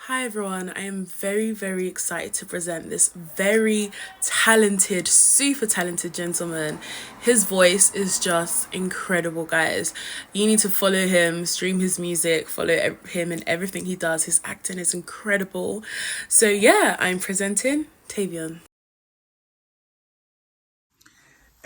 Hi everyone, I am very excited to present this very talented, super talented gentleman. His voice is just incredible, guys. You need to follow him, stream his music, follow him in everything he does. His acting is incredible. So, yeah, I'm presenting Tayvion.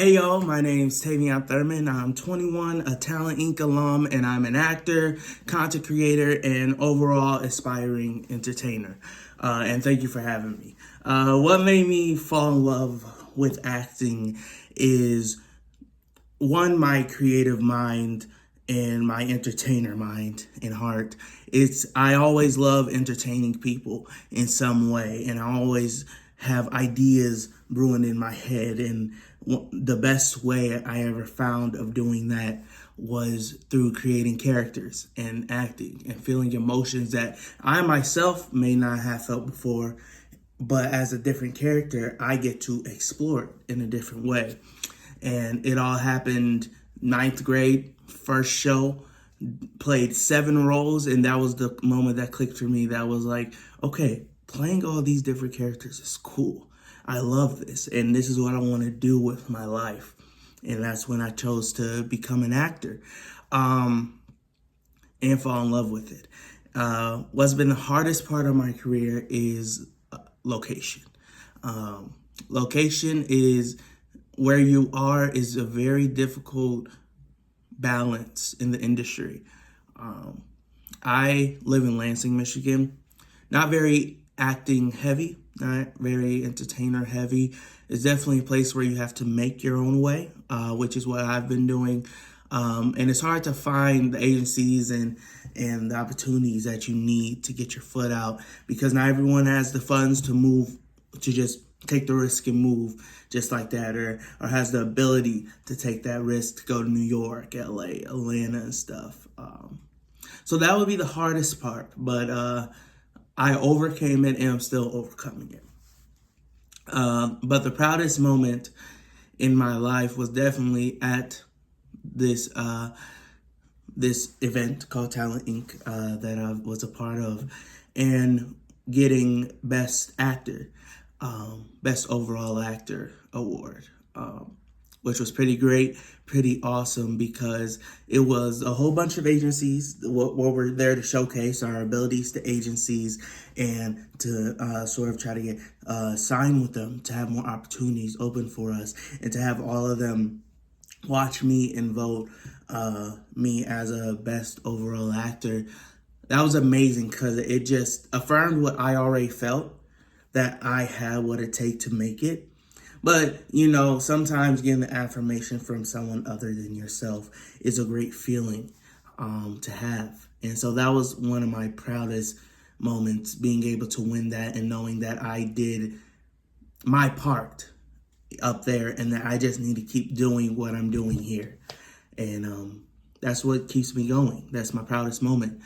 Hey y'all, my name's Tayvion Thurman. I'm 21, a Talent Inc. alum, and I'm an actor, content creator, and overall aspiring entertainer. And thank you for having me. What made me fall in love with acting is one, my creative mind and my entertainer mind and heart. I always love entertaining people in some way, and I always have ideas brewing in my head. And the best way I ever found of doing that was through creating characters and acting and feeling emotions that I myself may not have felt before, but as a different character, I get to explore it in a different way. And it all happened ninth grade, first show, played 7 roles, and that was the moment that clicked for me. That was like, okay, playing all these different characters is cool. I love this, and this is what I want to do with my life. And that's when I chose to become an actor and fall in love with it. What's been the hardest part of my career is location. Location is where you are is a very difficult balance in the industry. I live in Lansing, Michigan. Not very acting heavy, not very entertainer heavy. It's definitely a place where you have to make your own way, which is what I've been doing. And it's hard to find the agencies and the opportunities that you need to get your foot out because not everyone has the funds to move, to just take the risk and move just like that, or has the ability to take that risk to go to New York, LA, Atlanta, and stuff. So that would be the hardest part, but I overcame it and I'm still overcoming it. But the proudest moment in my life was definitely at this this event called Talent Inc. That I was a part of, and getting Best Overall Actor award, which was pretty great, pretty awesome because it was a whole bunch of agencies what were there to showcase our abilities to agencies and to sort of try to get signed with them to have more opportunities open for us and to have all of them watch me and vote me as a best overall actor. That was amazing because it just affirmed what I already felt, that I had what it takes to make it. But, sometimes getting the affirmation from someone other than yourself is a great feeling to have. And so that was one of my proudest moments, being able to win that and knowing that I did my part up there and that I just need to keep doing what I'm doing here. And that's what keeps me going. That's my proudest moment.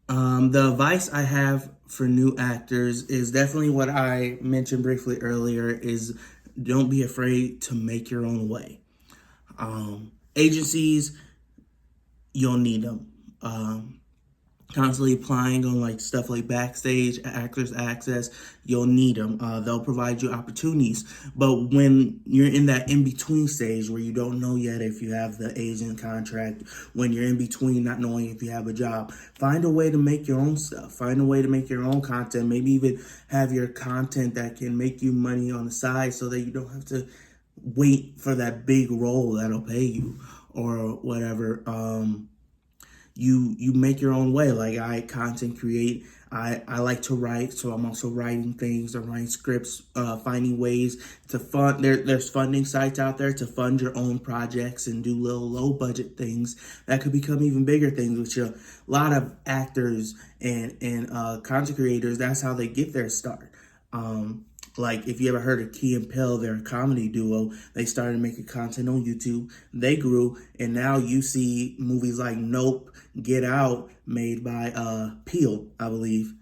The advice I have for new actors is definitely what I mentioned briefly earlier is don't be afraid to make your own way. Agencies, you'll need them. Constantly applying on like stuff like Backstage, Actors Access, you'll need them. They'll provide you opportunities. But when you're in that in-between stage where you don't know yet if you have the agent contract, when you're in between not knowing if you have a job, find a way to make your own stuff. Find a way to make your own content. Maybe even have your content that can make you money on the side so that you don't have to wait for that big role that'll pay you or whatever. You make your own way. Like I content create. I like to write, so I'm also writing things or writing scripts, finding ways to fund. There's funding sites out there to fund your own projects and do little low budget things that could become even bigger things, which a lot of actors and content creators, that's how they get their start. Like if you ever heard of Key and Peele, they're a comedy duo. They started making content on YouTube. They grew, and now you see movies like Nope, Get Out, made by Peele, I believe,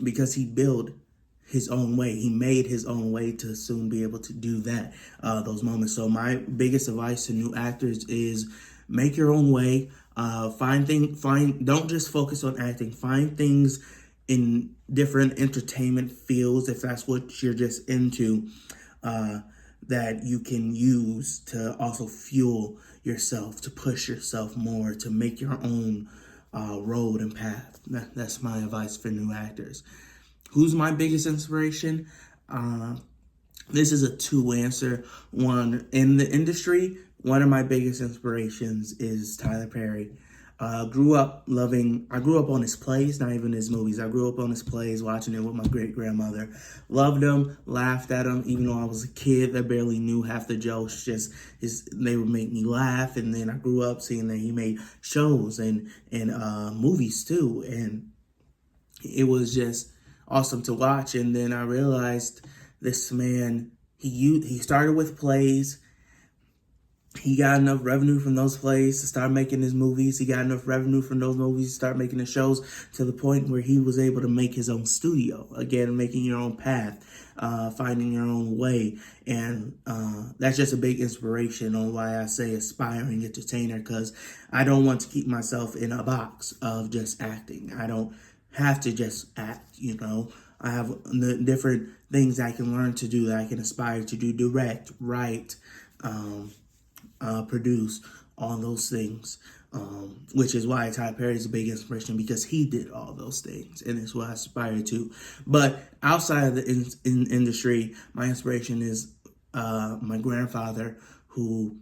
because he built his own way. He made his own way to soon be able to do that, those moments. So my biggest advice to new actors is make your own way. Don't just focus on acting. Find things in different entertainment fields, if that's what you're just into, that you can use to also fuel yourself, to push yourself more, to make your own road and path. That's my advice for new actors. Who's my biggest inspiration? This is a two answer. One, in the industry, one of my biggest inspirations is Tyler Perry. I grew up on his plays, not even his movies. I grew up on his plays, watching it with my great grandmother. Loved him, laughed at him, even though I was a kid that barely knew half the jokes. They would make me laugh. And then I grew up seeing that he made shows and movies too. And it was just awesome to watch. And then I realized this man, he started with plays. He got enough revenue from those plays to start making his movies. He got enough revenue from those movies to start making the shows, to the point where he was able to make his own studio. Again, making your own path, finding your own way. And that's just a big inspiration on why I say aspiring entertainer, because I don't want to keep myself in a box of just acting. I don't have to just act, I have the different things I can learn to do, that I can aspire to do: direct, write, produce, all those things, which is why Tyler Perry is a big inspiration, because he did all those things, and it's what I aspire to. But outside of the industry, my inspiration is my grandfather, who,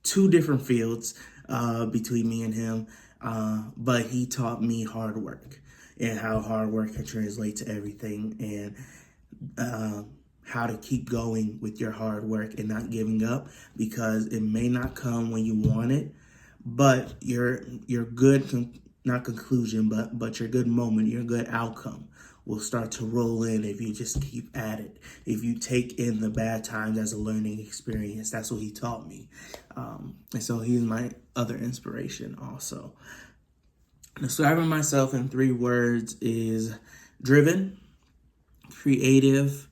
two different fields between me and him, but he taught me hard work, and how hard work can translate to everything, and how to keep going with your hard work and not giving up, because it may not come when you want it, but your good, not conclusion, but your good moment, your good outcome will start to roll in if you just keep at it. If you take in the bad times as a learning experience. That's what he taught me. And so he's my other inspiration also. Describing myself in 3 words is driven, creative,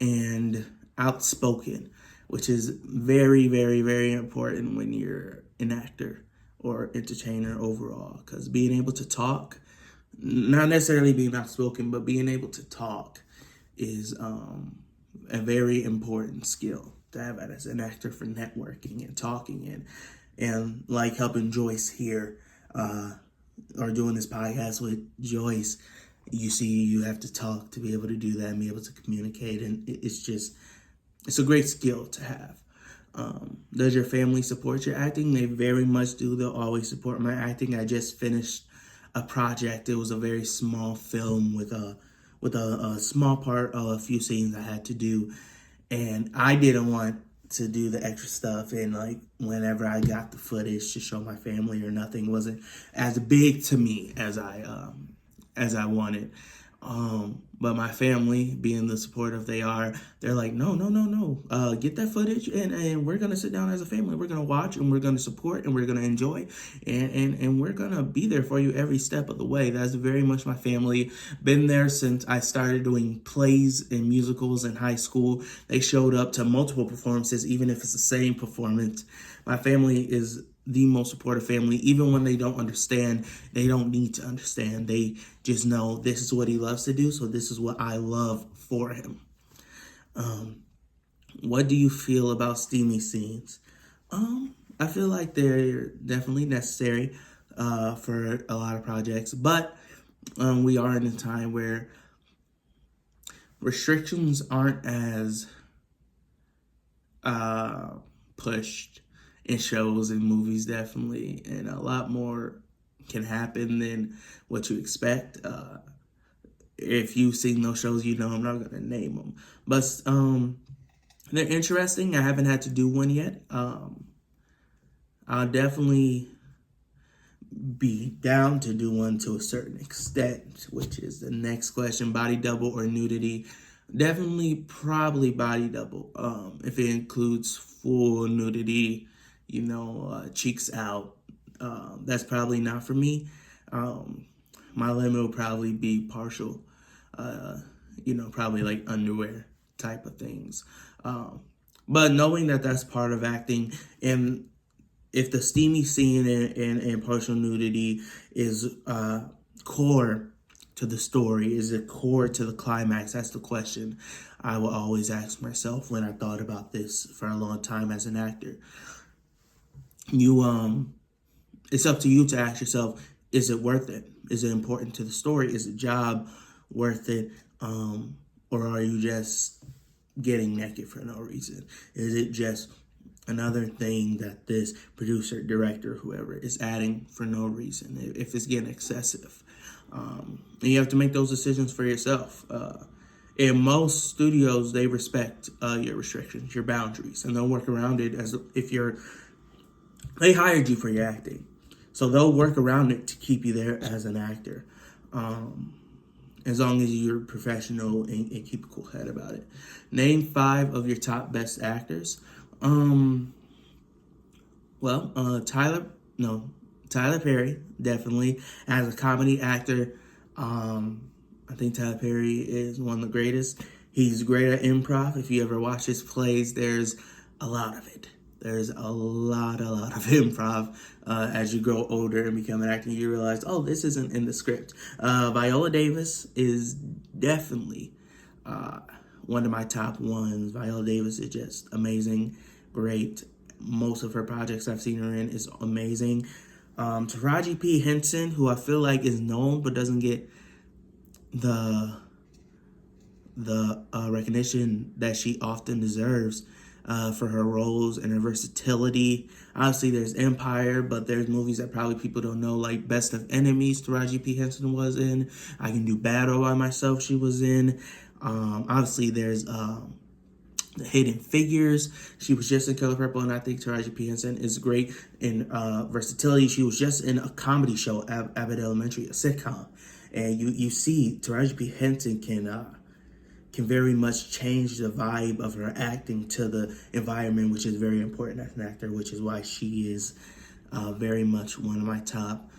and outspoken, which is very, very, very important when you're an actor or entertainer overall, because being able to talk, not necessarily being outspoken, but being able to talk is a very important skill to have as an actor, for networking and talking, and like helping Joyce here, or doing this podcast with Joyce. You have to talk to be able to do that and be able to communicate. And it's a great skill to have. Does your family support your acting? They very much do. They'll always support my acting. I just finished a project. It was a very small film with a small part of a few scenes I had to do. And I didn't want to do the extra stuff. And like, whenever I got the footage to show my family or nothing, wasn't as big to me as I wanted. But my family, being the supportive they are, they're like, no, get that footage, and we're gonna sit down as a family. We're gonna watch, and we're gonna support, and we're gonna enjoy, and we're gonna be there for you every step of the way. That's very much my family. Been there since I started doing plays and musicals in high school. They showed up to multiple performances, even if it's the same performance. My family is the most supportive family. Even when they don't understand, they don't need to understand. They just know this is what he loves to do, so this is what I love for him. What do you feel about steamy scenes? I feel like they're definitely necessary for a lot of projects, but we are in a time where restrictions aren't as pushed in shows and movies, definitely, and a lot more can happen than what you expect. If you've seen those shows, I'm not going to name them, but they're interesting. I haven't had to do one yet. I'll definitely be down to do one to a certain extent, which is the next question: body double or nudity? Definitely, probably body double. If it includes full nudity, cheeks out, that's probably not for me. My limit will probably be partial, probably like underwear type of things. But knowing that that's part of acting, and if the steamy scene and partial nudity is core to the story, is it core to the climax? That's the question I will always ask myself when I thought about this for a long time as an actor. It's up to you to ask yourself, is it worth it? Is it important to the story? Is the job worth it? Or are you just getting naked for no reason? Is it just another thing that this producer, director, whoever is adding for no reason, if it's getting excessive? And you have to make those decisions for yourself. In most studios, they respect your restrictions, your boundaries, and they'll work around it as if they hired you for your acting. So they'll work around it to keep you there as an actor. As long as you're professional and keep a cool head about it. Name 5 of your top best actors. Tyler Perry, definitely. As a comedy actor, I think Tyler Perry is one of the greatest. He's great at improv. If you ever watch his plays, there's a lot of it. There's a lot of improv. As you grow older and become an actor, you realize, oh, this isn't in the script. Viola Davis is definitely one of my top ones. Viola Davis is just amazing, great. Most of her projects I've seen her in is amazing. Taraji P. Henson, who I feel like is known but doesn't get the recognition that she often deserves for her roles and her versatility. Obviously, there's Empire, but there's movies that probably people don't know, like Best of Enemies, Taraji P. Henson was in. I Can Do Battle by Myself, she was in. Obviously, there's The Hidden Figures. She was just in Color Purple, and I think Taraji P. Henson is great in versatility. She was just in a comedy show, Abbott Elementary, a sitcom. And you see Taraji P. Henson can very much change the vibe of her acting to the environment, which is very important as an actor, which is why she is very much one of my top.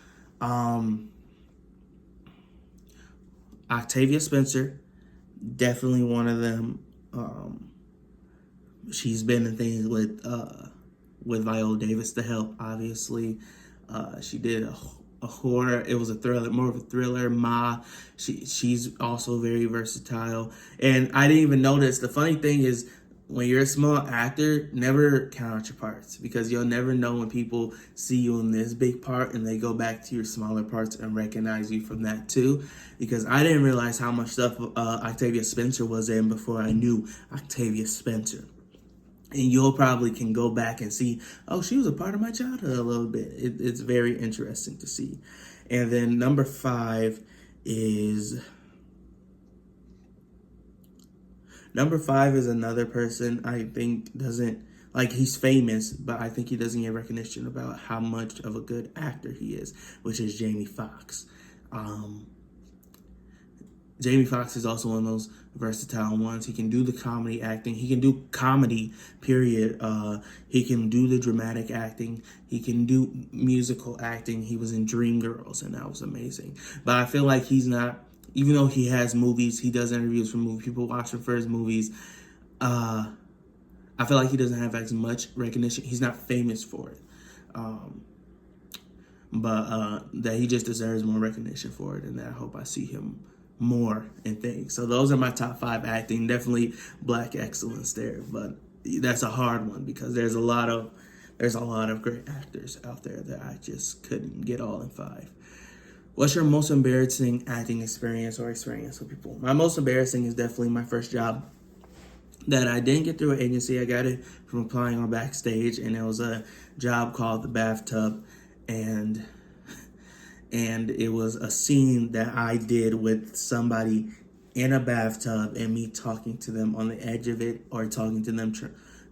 Octavia Spencer, definitely one of them. She's been in things with Viola Davis to help, obviously. She did a horror. It was a thriller, more of a thriller. Ma, she's also very versatile. And I didn't even notice. The funny thing is, when you're a small actor, never count out your parts, because you'll never know when people see you in this big part and they go back to your smaller parts and recognize you from that too. Because I didn't realize how much stuff Octavia Spencer was in before I knew Octavia Spencer. And you'll probably can go back and see, oh, she was a part of my childhood a little bit. It's very interesting to see. And then number 5 is another person I think doesn't, like, he's famous, but I think he doesn't get recognition about how much of a good actor he is, which is Jamie Foxx. Jamie Foxx is also one of those versatile ones. He can do the comedy acting. He can do comedy, period. He can do the dramatic acting. He can do musical acting. He was in Dreamgirls, and that was amazing. But I feel like he's not, even though he has movies, he does interviews for movies, people watch him for his movies. I feel like he doesn't have as much recognition. He's not famous for it. But that he just deserves more recognition for it, and that I hope I see him more in things. So those are my top 5 acting. Definitely Black excellence there, but that's a hard one because there's a lot of great actors out there that I just couldn't get all in 5. What's your most embarrassing acting experience or experience with people? My most embarrassing is definitely my first job that I didn't get through an agency. I got it from applying on Backstage, and it was a job called The Bathtub, and it was a scene that I did with somebody in a bathtub and me talking to them on the edge of it, or talking to them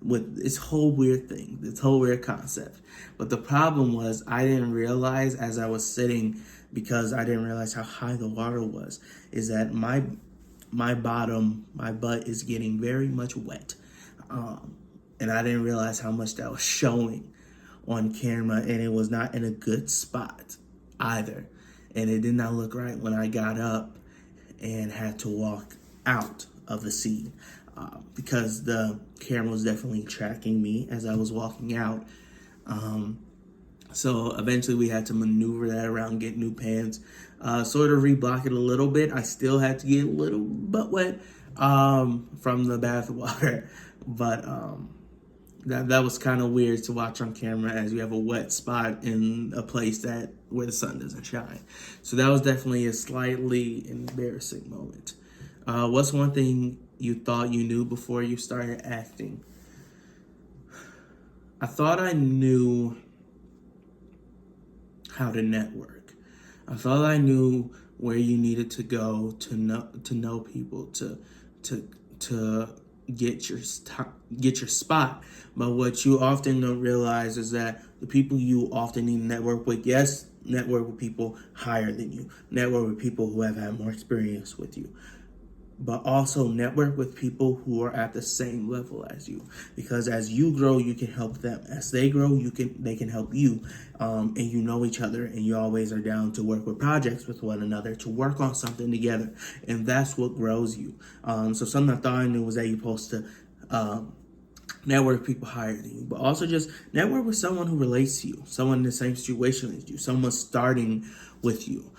with this whole weird thing, this whole weird concept. But the problem was I didn't realize as I was sitting, because I didn't realize how high the water was, is that my butt is getting very much wet. And I didn't realize how much that was showing on camera, and it was not in a good spot either. And it did not look right when I got up and had to walk out of the scene, because the camera was definitely tracking me as I was walking out. So eventually we had to maneuver that around, get new pants, sort of reblock it a little bit. I still had to get a little butt wet from the bath water, but that was kind of weird to watch on camera as you have a wet spot in a place that where the sun doesn't shine. So that was definitely a slightly embarrassing moment. What's one thing you thought you knew before you started acting? I thought I knew how to network. I thought I knew where you needed to go to know people to get your spot. But what you often don't realize is that the people you often need to network with, yes, network with people higher than you, network with people who have had more experience with you, but also network with people who are at the same level as you, because as you grow you can help them, as they grow they can help you, and you know each other, and you always are down to work with projects with one another, to work on something together, and that's what grows you. So something I thought I knew was that you're supposed to network with people higher than you, but also just network with someone who relates to you, someone in the same situation as you, someone starting with you.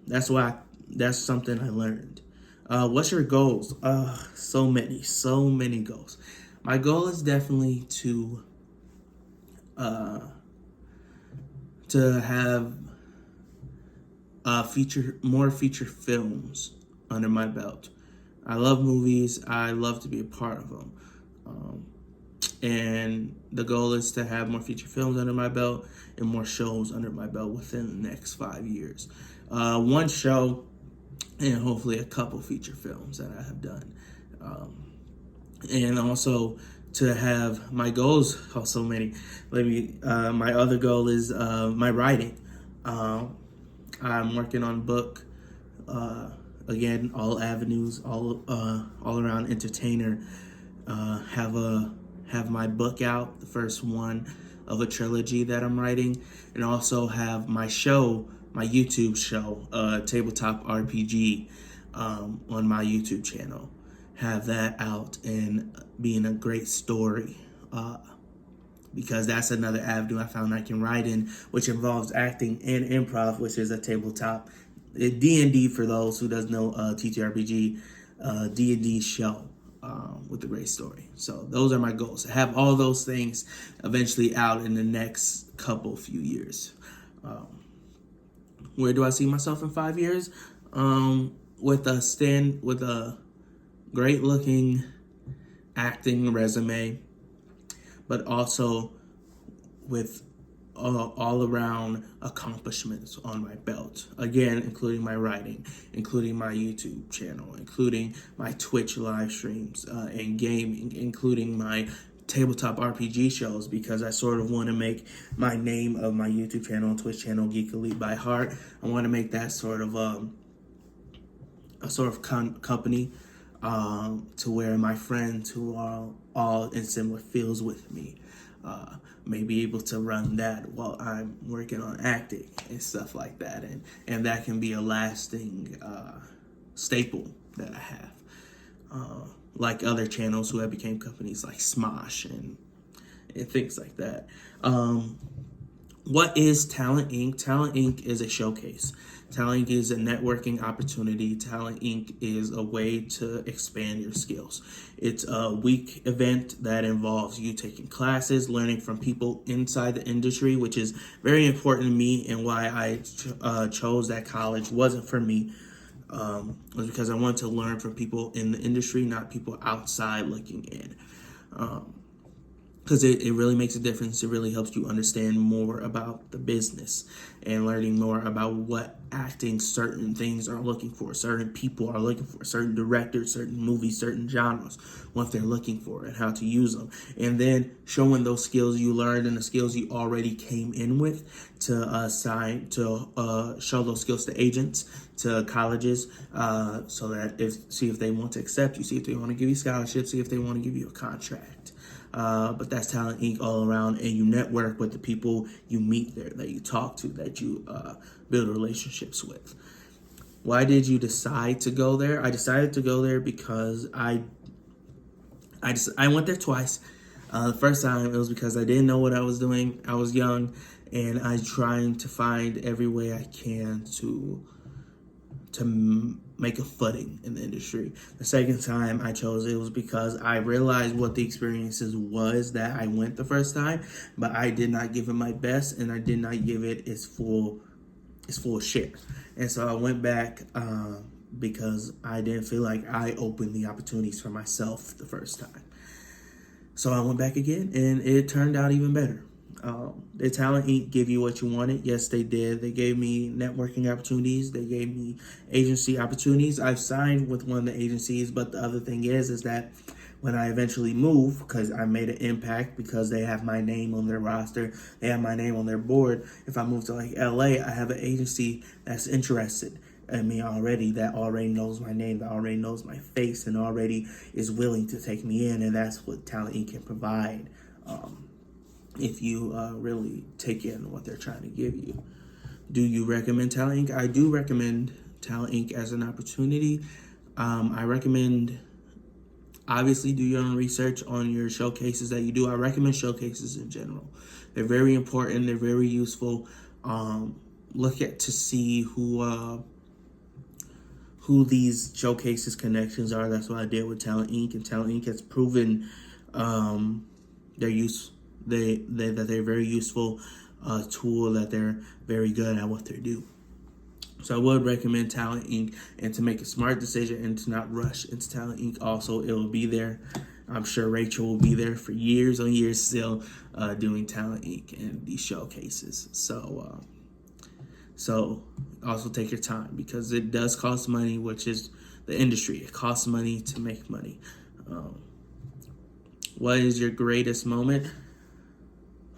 That's something I learned. What's your goals? So many goals. My goal is definitely to have more feature films under my belt. I love movies. I love to be a part of them. And the goal is to have more feature films under my belt and more shows under my belt within the next 5 years. One show and hopefully a couple feature films that I have done. And also to have my goals, so many. My other goal is my writing. I'm working on a book. Again, all avenues, all around entertainer. Have my book out, the first one of a trilogy that I'm writing, and also have my show, my YouTube show, Tabletop RPG, on my YouTube channel. Have that out and being a great story, because that's another avenue I found I can write in, which involves acting and improv, which is a tabletop D&D for those who doesn't know, TTRPG, D&D show. With a great story. So those are my goals. Have all those things eventually out in the next few years. Where do I see myself in 5 years? With a great looking acting resume, but also with all around accomplishments on my belt. Again, including my writing, including my YouTube channel, including my Twitch live streams, and gaming, including my tabletop RPG shows, because I sort of want to make my name of my YouTube channel and Twitch channel, Geek Elite by Heart. I want to make that sort of company, to where my friends who are all in similar fields with me may be able to run that while I'm working on acting and stuff like that, and that can be a lasting staple that I have, like other channels who have become companies like Smosh and things like that. What is Talent Inc? Talent Inc is a showcase. Talent Inc is a networking opportunity. Talent Inc is a way to expand your skills. It's a week event that involves you taking classes, learning from people inside the industry, which is very important to me, and why I chose that college wasn't for me. Was because I wanted to learn from people in the industry, not people outside looking in. Because it really makes a difference. It really helps you understand more about the business and learning more about what acting certain things are looking for, certain people are looking for, certain directors, certain movies, certain genres, what they're looking for and how to use them. And then showing those skills you learned and the skills you already came in with to show those skills to agents, to colleges, so that see if they want to accept you, see if they want to give you scholarships, see if they want to give you a contract. But that's Talent Inc. all around, and you network with the people you meet there, that you talk to, that you build relationships with. Why did you decide to go there? I decided to go there because I went there twice. The first time it was because I didn't know what I was doing. I was young, and I trying to find every way I can to make a footing in the industry. The second time I chose it was because I realized what the experiences was that I went the first time, but I did not give it my best, and I did not give it its full share. And so I went back because I didn't feel like I opened the opportunities for myself the first time. So I went back again, and it turned out even better. Did Talent Inc. give you what you wanted? Yes, they did. They gave me networking opportunities. They gave me agency opportunities. I've signed with one of the agencies, but the other thing is that when I eventually move, because I made an impact, because they have my name on their roster, they have my name on their board. If I move to like LA, I have an agency that's interested in me already, that already knows my name, that already knows my face, and already is willing to take me in, and that's what Talent Inc. can provide. If you really take in what they're trying to give you. Do you recommend Talent Inc.? I do recommend Talent Inc. as an opportunity. I recommend, obviously, do your own research on your showcases that you do. I recommend showcases in general. They're very important. They're very useful. Look at to see who these showcases connections are. That's what I did with Talent Inc. And Talent Inc. has proven their use. That they're very useful tool, that they're very good at what they do. So I would recommend Talent Inc. and to make a smart decision and to not rush into Talent Inc. Also, it will be there. I'm sure Rachel will be there for years on years still doing Talent Inc. and these showcases. So also take your time, because it does cost money, which is the industry. It costs money to make money. What is your greatest moment?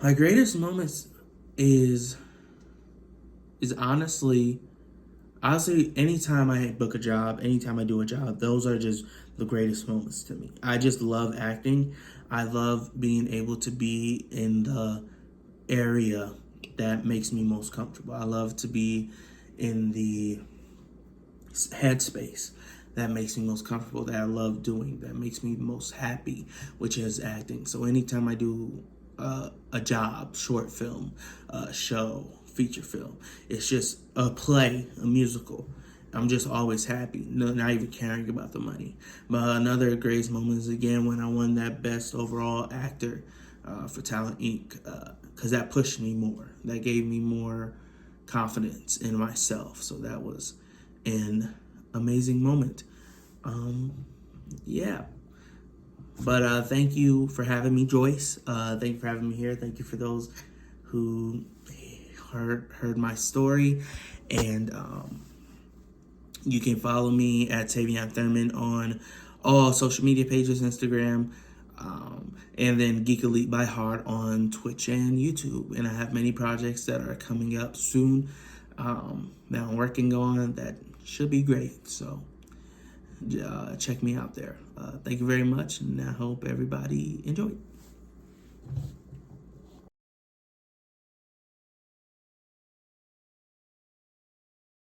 My greatest moments is honestly, anytime I book a job, anytime I do a job, those are just the greatest moments to me. I just love acting. I love being able to be in the area that makes me most comfortable. I love to be in the headspace that makes me most comfortable, that I love doing, that makes me most happy, which is acting. So anytime I do a job, short film, show, feature film, it's just a play, a musical, I'm just always happy, not even caring about the money. But another great moment is, again, when I won that best overall actor for Talent Inc. Because that pushed me more. That gave me more confidence in myself. So that was an amazing moment. Yeah. But thank you for having me, Joyce. Thank you for having me here. Thank you for those who heard my story. And you can follow me at Tayvion Thurman on all social media pages, Instagram, and then Geek Elite by Heart on Twitch and YouTube. And I have many projects that are coming up soon that I'm working on that should be great. So check me out there. Thank you very much, and I hope everybody enjoyed.